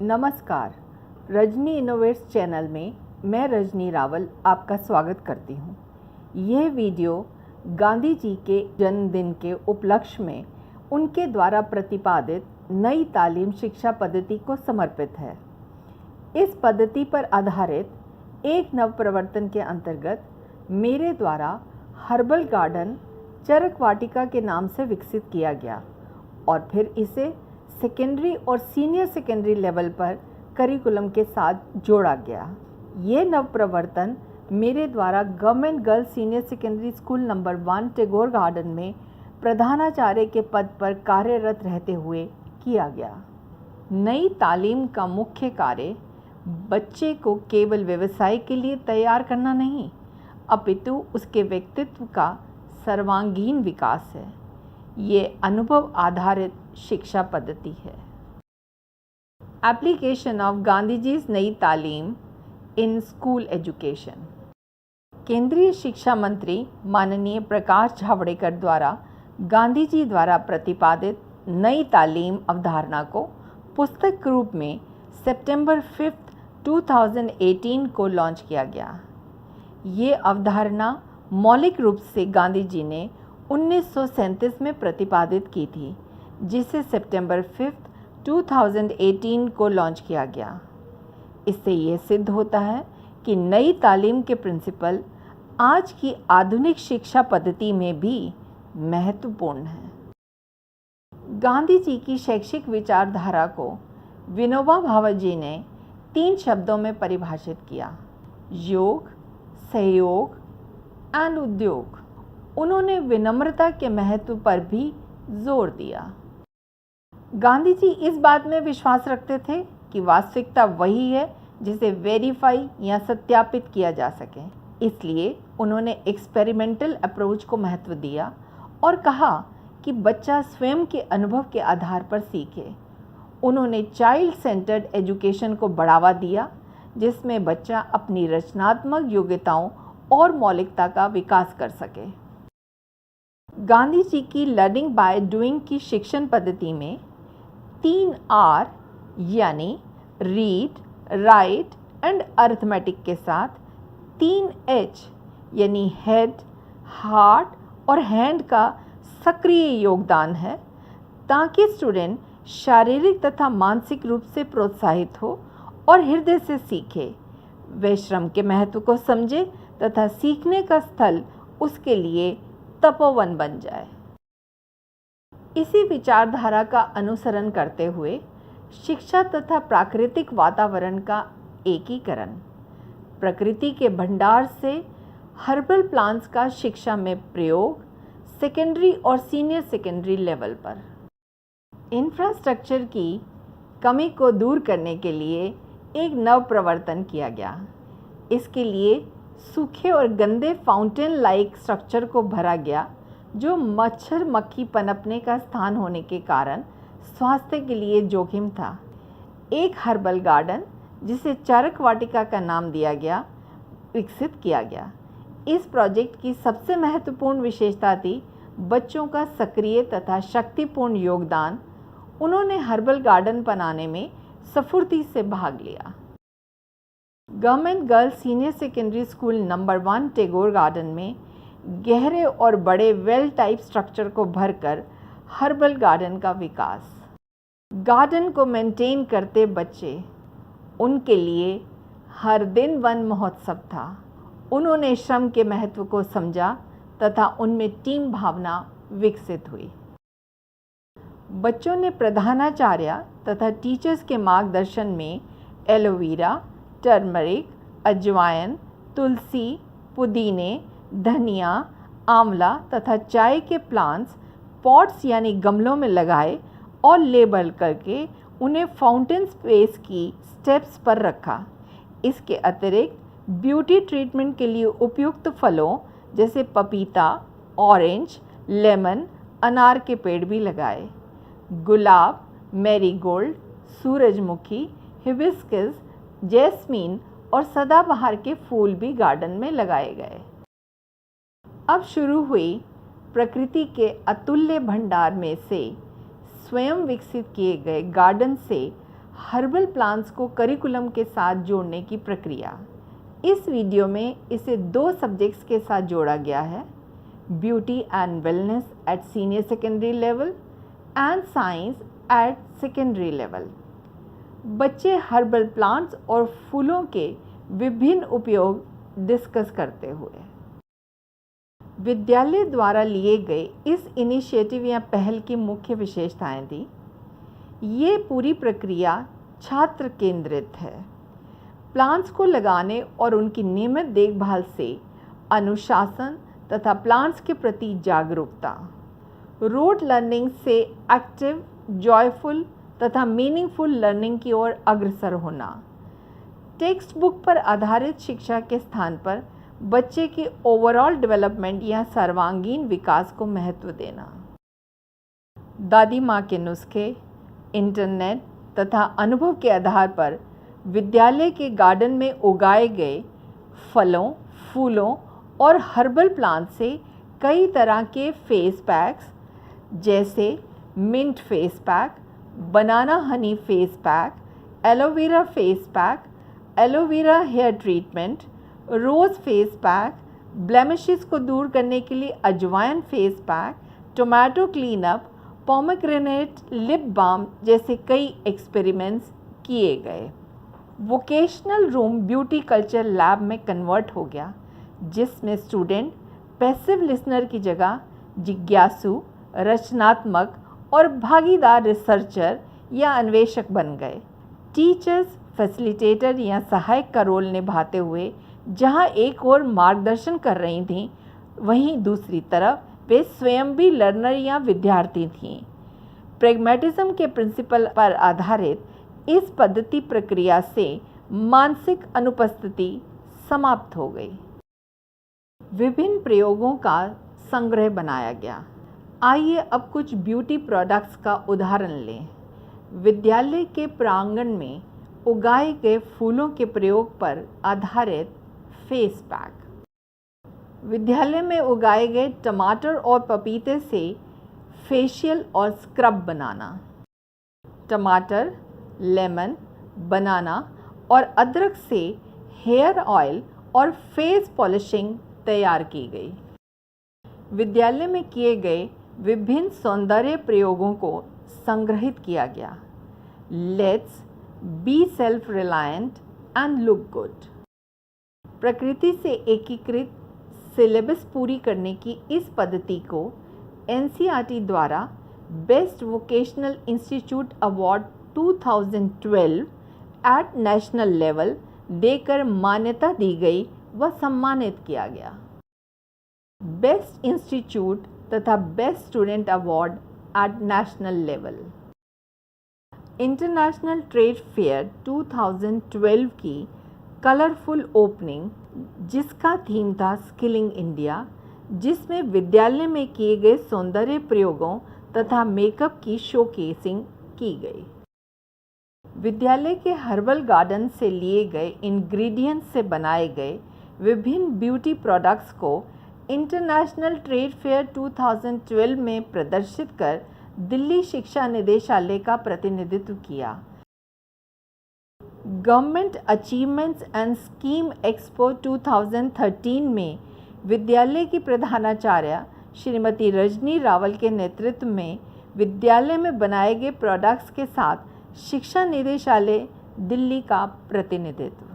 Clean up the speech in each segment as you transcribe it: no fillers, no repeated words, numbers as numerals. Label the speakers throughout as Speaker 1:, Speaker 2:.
Speaker 1: नमस्कार, Rajni innovates channel में मैं रजनी रावल आपका स्वागत करती हूँ। यह वीडियो गांधी जी के जन्मदिन के उपलक्ष्य में उनके द्वारा प्रतिपादित नई तालीम शिक्षा पद्धति को समर्पित है। इस पद्धति पर आधारित एक नव प्रवर्तन के अंतर्गत मेरे द्वारा हर्बल गार्डन चरक वाटिका के नाम से विकसित किया गया और फिर इसे सेकेंडरी और सीनियर सेकेंडरी लेवल पर करिकुलम के साथ जोड़ा गया। ये नव प्रवर्तन मेरे द्वारा government girls senior secondary school number 1 Tagore garden में प्रधानाचार्य के पद पर कार्यरत रहते हुए किया गया। नई तालीम का मुख्य कार्य बच्चे को केवल व्यवसाय के लिए तैयार करना नहीं, अपितु उसके व्यक्तित्व का सर्वांगीण विकास है। ये अनुभव आधारित शिक्षा पद्धति है। एप्लीकेशन ऑफ गांधीजी's नई तालीम इन स्कूल एजुकेशन। केंद्रीय शिक्षा मंत्री माननीय प्रकाश जावड़ेकर द्वारा गांधी जी द्वारा प्रतिपादित नई तालीम अवधारणा को पुस्तक रूप में सितंबर 5, 2018 को लॉन्च किया गया। ये अवधारणा मौलिक रूप से गांधी जी ने 1937 में प्रतिपादित की थी, जिसे सितंबर 5, 2018 को लॉन्च किया गया। इससे ये सिद्ध होता है कि नई तालीम के प्रिंसिपल आज की आधुनिक शिक्षा पद्धति में भी महत्वपूर्ण हैं। गांधी जी की शैक्षिक विचारधारा को विनोबा भावे जी ने 3 शब्दों में परिभाषित किया: योग, सहयोग एंड उद्योग। उन्होंने विनम्रता के महत्व पर भी जोर दिया। गांधी जी इस बात में विश्वास रखते थे कि वास्तविकता वही है जिसे वेरीफाई या सत्यापित किया जा सके। इसलिए उन्होंने एक्सपेरिमेंटल अप्रोच को महत्व दिया और कहा कि बच्चा स्वयं के अनुभव के आधार पर सीखे। उन्होंने चाइल्ड सेंटर्ड एजुकेशन को बढ़ावा दिया, जिसमें बच्चा अपनी रचनात्मक योग्यताओं और मौलिकता का विकास कर सके। गांधी जी की लर्निंग बाय डूइंग की शिक्षण पद्धति में 3 R यानी रीड, राइट एंड अरिथमेटिक के साथ 3 H यानी हेड, हार्ट और हैंड का सक्रिय योगदान है, ताकि स्टूडेंट शारीरिक तथा मानसिक रूप से प्रोत्साहित हो और हृदय से सीखे। वे श्रम के महत्व को समझे तथा सीखने का स्थल उसके लिए तपोवन बन जाए। इसी विचारधारा का अनुसरण करते हुए शिक्षा तथा प्राकृतिक वातावरण का एकीकरण, प्रकृति के भंडार से हर्बल प्लांट्स का शिक्षा में प्रयोग सेकेंडरी और सीनियर सेकेंडरी लेवल पर। इंफ्रास्ट्रक्चर की कमी को दूर करने के लिए एक नव प्रवर्तन किया गया। इसके लिए सूखे और गंदे फाउंटेन लाइक स्ट्रक्चर को भरा गया, जो मच्छर मक्खी पनपने का स्थान होने के कारण स्वास्थ्य के लिए जोखिम था। एक हर्बल गार्डन, जिसे चरक वाटिका का नाम दिया गया, विकसित किया गया। इस प्रोजेक्ट की सबसे महत्वपूर्ण विशेषता थी बच्चों का सक्रिय तथा शक्तिपूर्ण योगदान। उन्होंने हर्बल गार्डन बनाने में स्फूर्ति से भाग लिया। Government girls senior secondary school number 1 Tagore garden में गहरे और बड़े वेल टाइप स्ट्रक्चर को भरकर हर्बल गार्डन का विकास। गार्डन को मेंटेन करते बच्चे, उनके लिए हर दिन वन महोत्सव था। उन्होंने श्रम के महत्व को समझा तथा उनमें टीम भावना विकसित हुई। बच्चों ने प्रधानाचार्य तथा टीचर्स के मार्गदर्शन में एलोवेरा, टर्मरिक, अजवाइन, तुलसी, पुदीने, धनिया, आंवला तथा चाय के प्लांट्स पॉट्स यानी गमलों में लगाए और लेबल करके उन्हें फाउंटेन स्पेस की स्टेप्स पर रखा। इसके अतिरिक्त ब्यूटी ट्रीटमेंट के लिए उपयुक्त फलों जैसे पपीता, ऑरेंज, लेमन, अनार के पेड़ भी लगाए। गुलाब, मैरीगोल्ड, सूरजमुखी, हिबिस्कस, जैस्मीन और सदाबहार के फूल भी गार्डन में लगाए गए। अब शुरू हुई प्रकृति के अतुल्य भंडार में से स्वयं विकसित किए गए गार्डन से हर्बल प्लांट्स को करिकुलम के साथ जोड़ने की प्रक्रिया। इस वीडियो में इसे 2 सब्जेक्ट्स के साथ जोड़ा गया है, beauty and wellness at senior secondary level and science at secondary level. बच्चे हर्बल प्लांट्स और फूलों के विभिन्न उपयोग डिस्कस करते हुए विद्यालय द्वारा लिए गए इस इनिशिएटिव या पहल की मुख्य विशेषताएं थी। ये पूरी प्रक्रिया छात्र केंद्रित है। प्लांट्स को लगाने और उनकी नियमित देखभाल से अनुशासन तथा प्लांट्स के प्रति जागरूकता, रोड लर्निंग से एक्टिव, जॉयफुल तथा मीनिंगफुल लर्निंग की ओर अग्रसर होना, टेक्स्ट बुक पर आधारित शिक्षा के स्थान पर बच्चे के ओवरऑल डेवलपमेंट या सर्वांगीण विकास को महत्व देना, दादी माँ के नुस्खे, इंटरनेट तथा अनुभव के आधार पर विद्यालय के गार्डन में उगाए गए फलों, फूलों और हर्बल प्लांट से कई तरह के फेस पैक्स जैसे mint face pack, banana honey face pack, aloe vera face pack, aloe vera hair treatment, rose face pack, blemishes को दूर करने के लिए अजवाइन face pack, tomato cleanup, pomegranate lip balm जैसे कई एक्सपेरिमेंट्स किए गए। Vocational room beauty culture lab में कन्वर्ट हो गया, जिसमें स्टूडेंट पैसिव लिसनर की जगह जिज्ञासु, रचनात्मक और भागीदार रिसर्चर या अन्वेषक बन गए। टीचर्स फैसिलिटेटर या सहायक का रोल निभाते हुए जहां एक ओर मार्गदर्शन कर रही थीं, वहीं दूसरी तरफ वे स्वयं भी लर्नर या विद्यार्थी थीं। प्रैग्मैटिज्म के प्रिंसिपल पर आधारित इस पद्धति प्रक्रिया से मानसिक अनुपस्थिति समाप्त हो गई। विभिन्न प्रयोगों का संग्रह बनाया गया। आइए अब कुछ ब्यूटी प्रोडक्ट्स का उदाहरण लें। विद्यालय के प्रांगण में उगाए गए फूलों के प्रयोग पर आधारित फेस पैक। विद्यालय में उगाए गए टमाटर और पपीते से फेशियल और स्क्रब बनाना। टमाटर, लेमन, बनाना और अदरक से हेयर ऑयल और फेस पॉलिशिंग तैयार की गई। विद्यालय में किए गए विभिन्न सौंदर्य प्रयोगों को संग्रहित किया गया। Let's be self reliant and look good. प्रकृति से एकीकृत सिलेबस पूरी करने की इस पद्धति को एनसीईआरटी द्वारा best vocational institute award 2012 at national level देकर मान्यता दी गई व सम्मानित किया गया। बेस्ट इंस्टीट्यूट तथा best student award at national level. International trade fair 2012 की कलरफुल ओपनिंग, जिसका थीम था स्किलिंग इंडिया, जिसमें विद्यालय में किए गए सौंदर्य प्रयोगों तथा मेकअप की शोकेसिंग की गई। विद्यालय के हर्बल गार्डन से लिए गए इंग्रेडिएंट्स से बनाए गए विभिन्न ब्यूटी प्रोडक्ट्स को इंटरनेशनल ट्रेड फेयर 2012 में प्रदर्शित कर दिल्ली शिक्षा निदेशालय का प्रतिनिधित्व किया। Government achievements and scheme expo 2013 में विद्यालय की प्रधानाचार्य श्रीमती रजनी रावल के नेतृत्व में विद्यालय में बनाए गए प्रोडक्ट्स के साथ शिक्षा निदेशालय दिल्ली का प्रतिनिधित्व।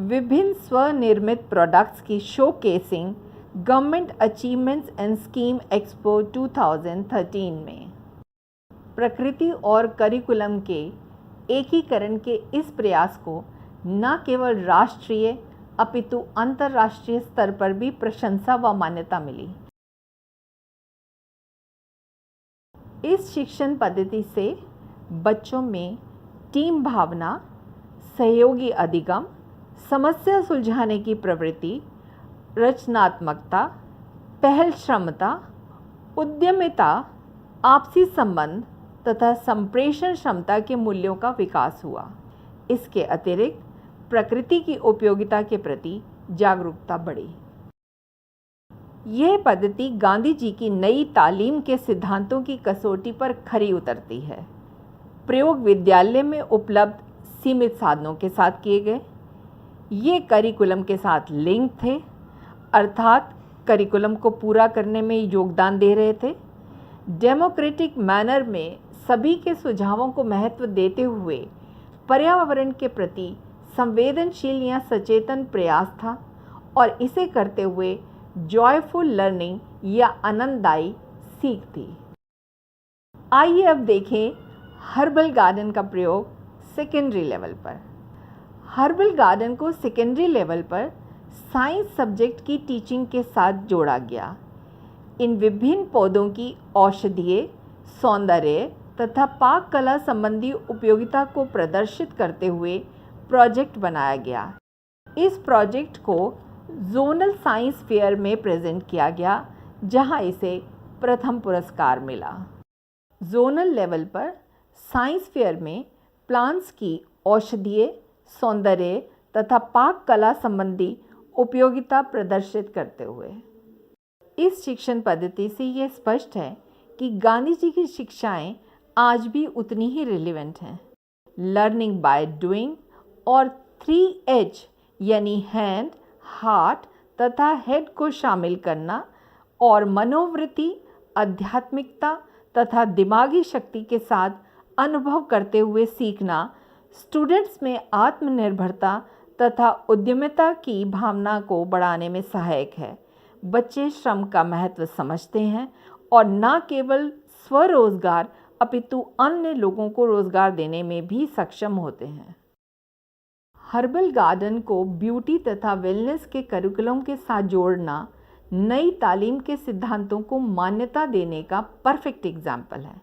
Speaker 1: विभिन्न स्वनिर्मित प्रोडक्ट्स की showcasing government achievements and scheme expo 2013 में। प्रकृति और करिकुलम के एकीकरण के इस प्रयास को न केवल राष्ट्रीय अपितु अंतर्राष्ट्रीय स्तर पर भी प्रशंसा व मान्यता मिली। इस शिक्षण पद्धति से बच्चों में टीम भावना, सहयोगी अधिगम, समस्या सुलझाने की प्रवृत्ति, रचनात्मकता, पहल क्षमता, उद्यमिता, आपसी संबंध तथा संप्रेषण क्षमता के मूल्यों का विकास हुआ। इसके अतिरिक्त प्रकृति की उपयोगिता के प्रति जागरूकता बढ़ी। यह पद्धति गांधी जी की नई तालीम के सिद्धांतों की कसौटी पर खरी उतरती है। प्रयोग विद्यालय में उपलब्ध सीमित साधनों के साथ किए गए। ये करिकुलम के साथ लिंक थे, अर्थात करिकुलम को पूरा करने में योगदान दे रहे थे। डेमोक्रेटिक मैनर में सभी के सुझावों को महत्व देते हुए पर्यावरण के प्रति संवेदनशील या सचेतन प्रयास था और इसे करते हुए जॉयफुल लर्निंग या आनंददायी सीख थी। आइए अब देखें हर्बल गार्डन का प्रयोग सेकेंडरी लेवल पर। हर्बल गार्डन को सेकेंडरी लेवल पर साइंस सब्जेक्ट की टीचिंग के साथ जोड़ा गया। इन विभिन्न पौधों की औषधीय, सौंदर्य तथा पाक कला संबंधी उपयोगिता को प्रदर्शित करते हुए प्रोजेक्ट बनाया गया। इस प्रोजेक्ट को जोनल साइंस फेयर में प्रेजेंट किया गया, जहां इसे प्रथम पुरस्कार मिला। जोनल लेवल पर साइंस फेयर में प्लांट्स की औषधीय, सौंदर्य तथा पाक कला संबंधी उपयोगिता प्रदर्शित करते हुए। इस शिक्षण पद्धति से ये स्पष्ट है कि गांधी जी की शिक्षाएं आज भी उतनी ही रिलेवेंट हैं। लर्निंग बाय डूइंग और 3H यानी हैंड, हार्ट तथा हेड को शामिल करना और मनोवृत्ति, आध्यात्मिकता तथा दिमागी शक्ति के साथ अनुभव करते हुए सीखना स्टूडेंट्स में आत्मनिर्भरता तथा उद्यमिता की भावना को बढ़ाने में सहायक है। बच्चे श्रम का महत्व समझते हैं और न केवल स्वरोजगार अपितु अन्य लोगों को रोजगार देने में भी सक्षम होते हैं। हर्बल गार्डन को ब्यूटी तथा वेलनेस के करिकुलम के साथ जोड़ना नई तालीम के सिद्धांतों को मान्यता देने का परफेक्ट एग्जाम्पल है,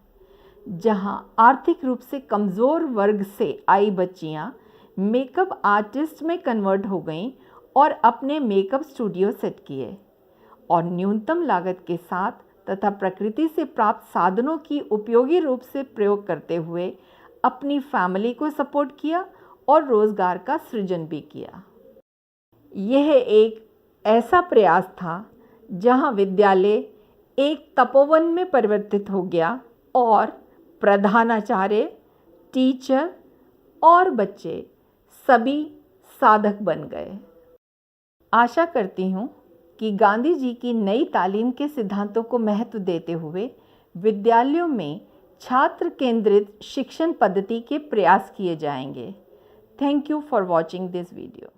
Speaker 1: जहां आर्थिक रूप से कमज़ोर वर्ग से आई बच्चियां मेकअप आर्टिस्ट में कन्वर्ट हो गईं और अपने मेकअप स्टूडियो सेट किए और न्यूनतम लागत के साथ तथा प्रकृति से प्राप्त साधनों की उपयोगी रूप से प्रयोग करते हुए अपनी फैमिली को सपोर्ट किया और रोजगार का सृजन भी किया। यह एक ऐसा प्रयास था जहां विद्यालय एक तपोवन में परिवर्तित हो गया और प्रधानाचार्य, टीचर और बच्चे सभी साधक बन गए। आशा करती हूँ कि गांधी जी की नई तालीम के सिद्धांतों को महत्व देते हुए विद्यालयों में छात्र केंद्रित शिक्षण पद्धति के प्रयास किए जाएंगे। Thank you for watching this video.